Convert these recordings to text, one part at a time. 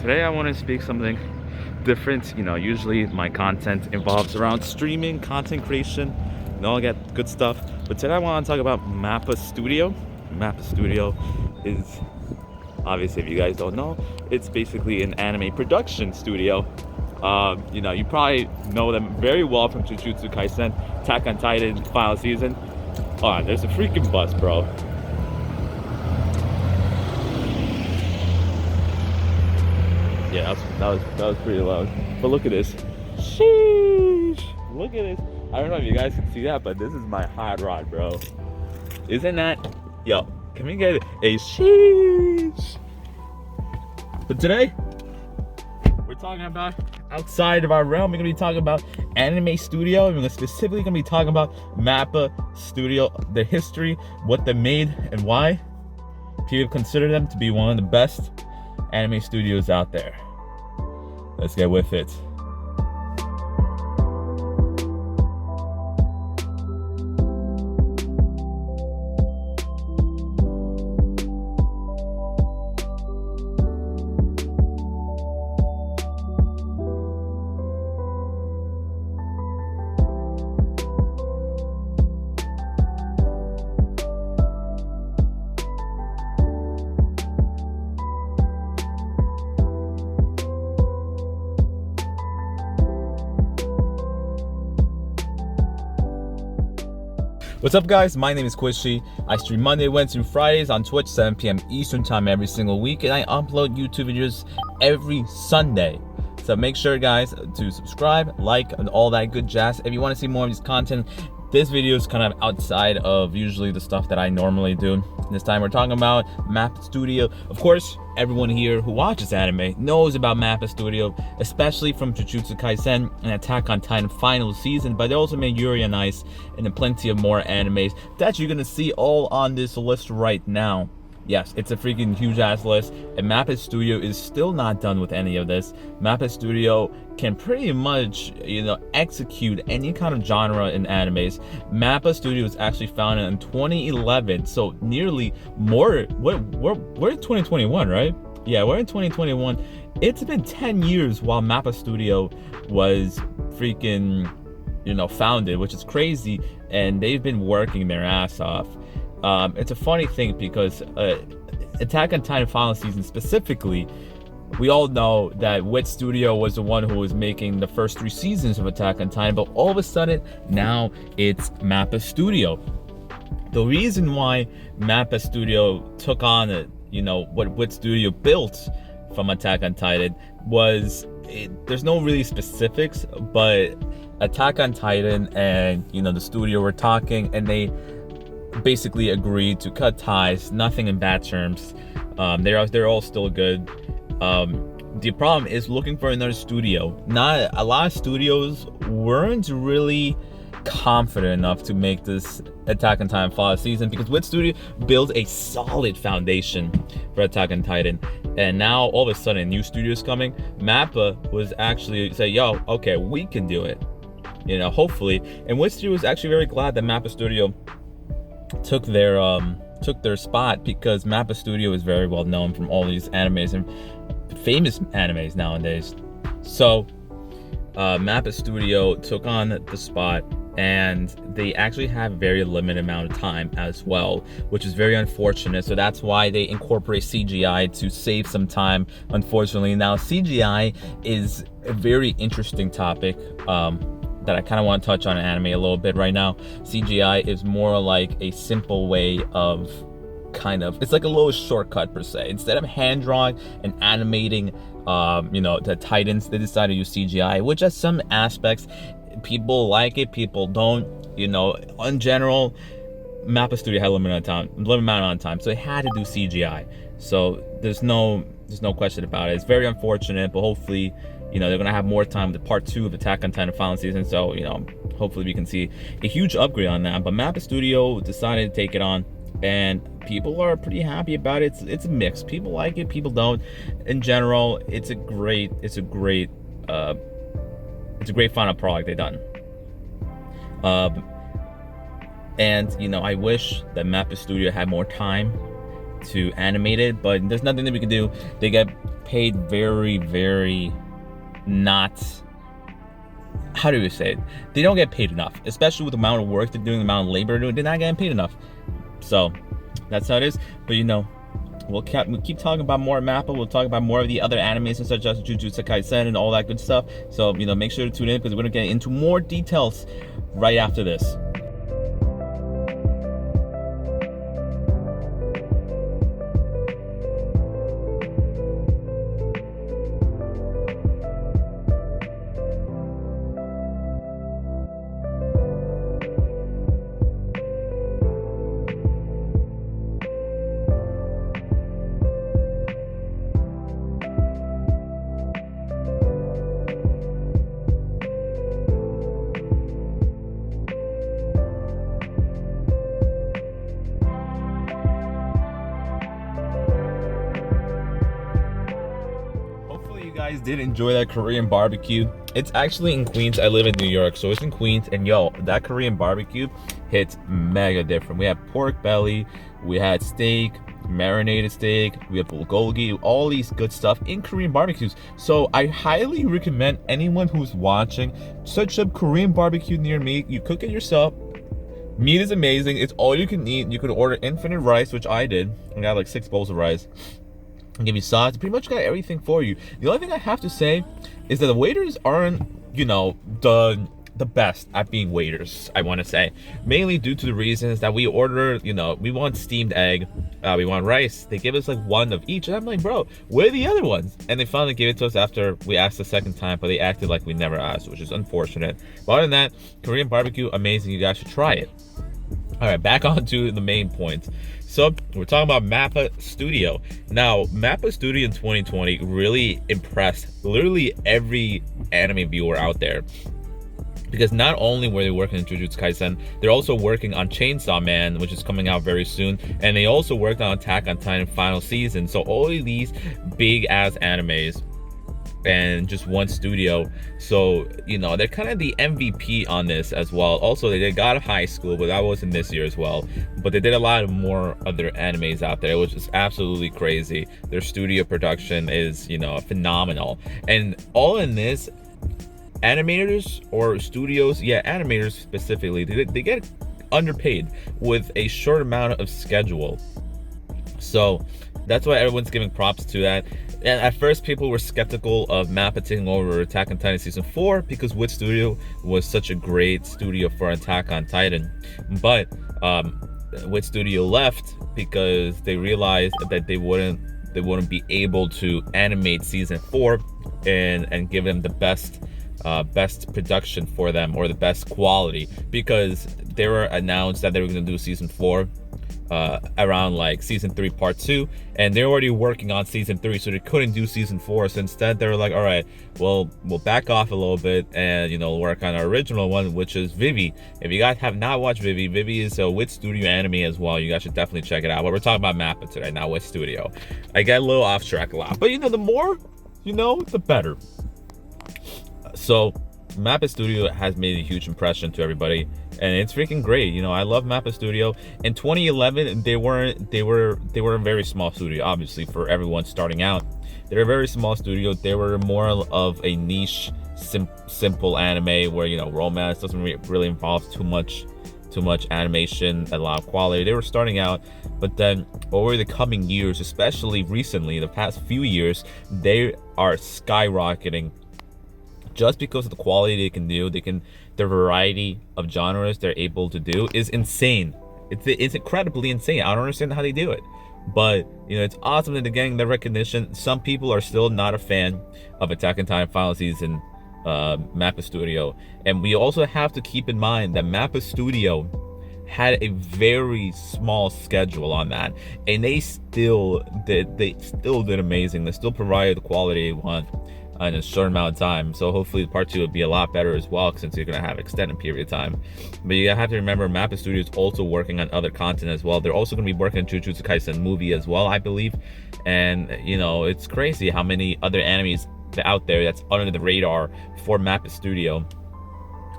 Today I want to speak something different. Usually my content involves around streaming, content creation, and all that good stuff. But today I want to talk about MAPPA Studio. MAPPA Studio is, obviously, if you guys don't know, it's basically an anime production studio. You probably know them very well from Jujutsu Kaisen, Attack on Titan, final season. There's a freaking bus, bro. Yeah, that was pretty loud. But look at this. Sheesh! Look at this. I don't know if you guys can see that, but this is my hot rod, bro. Isn't that? Yo, can we get a sheesh? But today, we're talking about outside of our realm. We're gonna be talking about anime studio. We're specifically gonna be talking about MAPPA Studio, the history, what they made, and why people consider them to be one of the best anime studios out there. Let's get with it. What's up, guys? My name is Quishy. I stream Monday, Wednesday, and Fridays on Twitch, 7 p.m. Eastern time every single week, and I upload YouTube videos every Sunday. So make sure, guys, to subscribe, like, and all that good jazz. If you want to see more of this content, this video is kind of outside of usually the stuff that I normally do. This time we're talking about MAPPA Studio. Of course, everyone here who watches anime knows about MAPPA Studio, especially from Jujutsu Kaisen and Attack on Titan final season, but they also made Yuri on Ice and then plenty of more animes that you're gonna see all on this list right now. Yes, it's a freaking huge ass list, and MAPPA Studio is still not done with any of this. MAPPA Studio can pretty much, execute any kind of genre in animes. MAPPA Studio was actually founded in 2011, so nearly we're in 2021, right? Yeah, we're in 2021. It's been 10 years while MAPPA Studio was freaking, founded, which is crazy, and they've been working their ass off. It's a funny thing because Attack on Titan final season specifically, we all know that Wits Studio was the one who was making the first 3 seasons of Attack on Titan, but all of a sudden now it's MAPPA Studio. The reason why MAPPA Studio took on what Wits Studio built from Attack on Titan was there's no really specifics, but Attack on Titan and the studio were talking, and they basically agreed to cut ties, nothing in bad terms. They're all still good. The problem is looking for another studio. Not a lot of studios weren't really confident enough to make this Attack on Titan fall season because Wits Studio built a solid foundation for Attack on Titan, and now all of a sudden new studios coming. MAPPA was actually say, yo, okay, we can do it, hopefully. And Wits Studio was actually very glad that MAPPA Studio took their spot, because MAPPA Studio is very well known from all these animes and famous animes nowadays. So MAPPA Studio took on the spot, and they actually have very limited amount of time as well, which is very unfortunate. So that's why they incorporate CGI to save some time, unfortunately. Now CGI is a very interesting topic that I kind of want to touch on in anime a little bit right now. CGI is more like a simple way of it's like a little shortcut per se. Instead of hand drawing and animating the Titans, they decided to use CGI, which has some aspects. People like it, people don't. In general, MAPPA Studio had a limited amount of time, so they had to do CGI. So there's no question about it. It's very unfortunate, but hopefully they're gonna have more time with part 2 of Attack on Titan final season, so hopefully we can see a huge upgrade on that. But MAPPA Studio decided to take it on, and people are pretty happy about it. It's a mix. People like it, people don't. In general, it's a great final product they've done. And I wish that MAPPA Studio had more time to animate it, but there's nothing that we can do. They get paid very, very not, how do you say it? They don't get paid enough, especially with the amount of work they're doing, the amount of labor they're doing. They're not getting paid enough. So that's how it is. But we'll keep talking about more MAPPA. We'll talk about more of the other animes such as Jujutsu Kaisen and all that good stuff. So make sure to tune in, because we're gonna get into more details right after this. Guys did enjoy that Korean barbecue. It's actually in Queens. I live in New York, so it's in Queens, and that Korean barbecue hits mega different. We had pork belly, we had steak, marinated steak, we have bulgogi, all these good stuff in Korean barbecues. So I highly recommend anyone who's watching, search up Korean barbecue near me. You cook it yourself. Meat is amazing. It's all you can eat. You could order infinite rice, which I did. I got like 6 bowls of rice. And give you sauce. Pretty much got everything for you. The only thing I have to say is that the waiters aren't, the best at being waiters, I want to say. Mainly due to the reasons that we order, we want steamed egg, we want rice. They give us like 1 of each, and I'm like, bro, where are the other ones? And they finally gave it to us after we asked the second time, but they acted like we never asked, which is unfortunate. But other than that, Korean barbecue, amazing. You guys should try it. All right, back on to the main points. So we're talking about MAPPA Studio. Now, MAPPA Studio in 2020 really impressed literally every anime viewer out there. Because not only were they working on Jujutsu Kaisen, they're also working on Chainsaw Man, which is coming out very soon. And they also worked on Attack on Titan final season. So all of these big ass animes and just one studio. So they're kind of the MVP on this as well. Also, they did God of High School, but that wasn't this year as well. But they did a lot of more other animes out there. It was just absolutely crazy. Their studio production is phenomenal. And all in this, animators or studios, animators specifically, they get underpaid with a short amount of schedule. So that's why everyone's giving props to that. And at first, people were skeptical of MAPPA taking over Attack on Titan Season 4 because Wits Studio was such a great studio for Attack on Titan. But Wits Studio left because they realized that they wouldn't be able to animate Season 4 and give them the best production for them, or the best quality, because they were announced that they were going to do Season 4 around like Season 3 Part 2, and they're already working on Season 3, so they couldn't do Season 4. So instead they were like, all right, well, we'll back off a little bit and work on our original one, which is Vivi. If you guys have not watched Vivi is a Wits Studio anime as well. You guys should definitely check it out. But we're talking about MAPPA today, not Wits Studio. I get a little off track a lot, but the more the better. So MAPPA Studio has made a huge impression to everybody, and it's freaking great. I love MAPPA Studio. In 2011, they were a very small studio, obviously, for everyone starting out. They're a very small studio. They were more of a niche, simple anime where romance doesn't really involve too much animation, a lot of quality. They were starting out, but then over the coming years, especially recently, the past few years, they are skyrocketing. Just because of the quality they can do, the variety of genres they're able to do is insane. It's incredibly insane. I don't understand how they do it, but it's awesome that they're getting the recognition. Some people are still not a fan of Attack on Titan final season, MAPPA Studio, and we also have to keep in mind that MAPPA Studio had a very small schedule on that, and they still did amazing. They still provided the quality they want in a short amount of time. So hopefully part 2 will be a lot better as well, since you're going to have extended period of time. But you have to remember, MAPPA Studio is also working on other content as well. They're also going to be working on Jujutsu Kaisen movie as well, I believe. And it's crazy how many other animes out there that's under the radar for MAPPA Studio,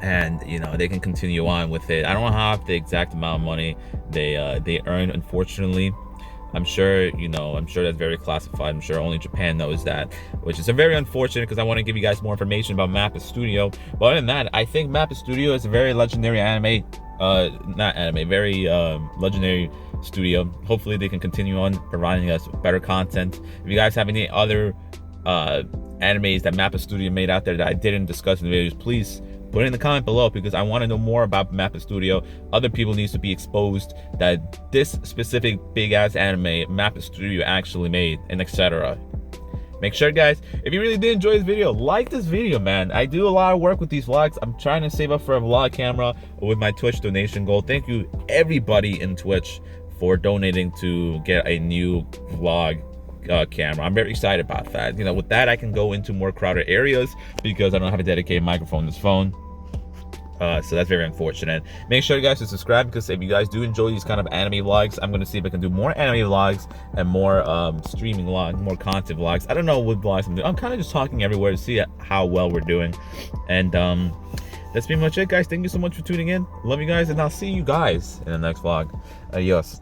and they can continue on with it. I don't have the exact amount of money they earn, unfortunately. I'm sure, I'm sure that's very classified. I'm sure only Japan knows that, which is a very unfortunate, because I want to give you guys more information about MAPPA Studio. But other than that, I think MAPPA Studio is a very legendary very legendary studio. Hopefully they can continue on providing us better content. If you guys have any other animes that MAPPA Studio made out there that I didn't discuss in the videos, please put it in the comment below, because I want to know more about MAPPA Studio. Other people needs to be exposed that this specific big ass anime MAPPA Studio actually made, and etc. Make sure, guys, if you really did enjoy this video, like this video, man. I do a lot of work with these vlogs. I'm trying to save up for a vlog camera with my Twitch donation goal. Thank you everybody in Twitch for donating to get a new vlog camera. I'm very excited about that. With that, I can go into more crowded areas because I don't have a dedicated microphone on this phone. So that's very unfortunate. Make sure you guys to subscribe, because if you guys do enjoy these kind of anime vlogs, I'm going to see if I can do more anime vlogs and more streaming vlogs, more content vlogs. I don't know what vlogs I'm doing. I'm kind of just talking everywhere to see how well we're doing. And that's pretty much it, guys. Thank you so much for tuning in. Love you guys, and I'll see you guys in the next vlog. Adios.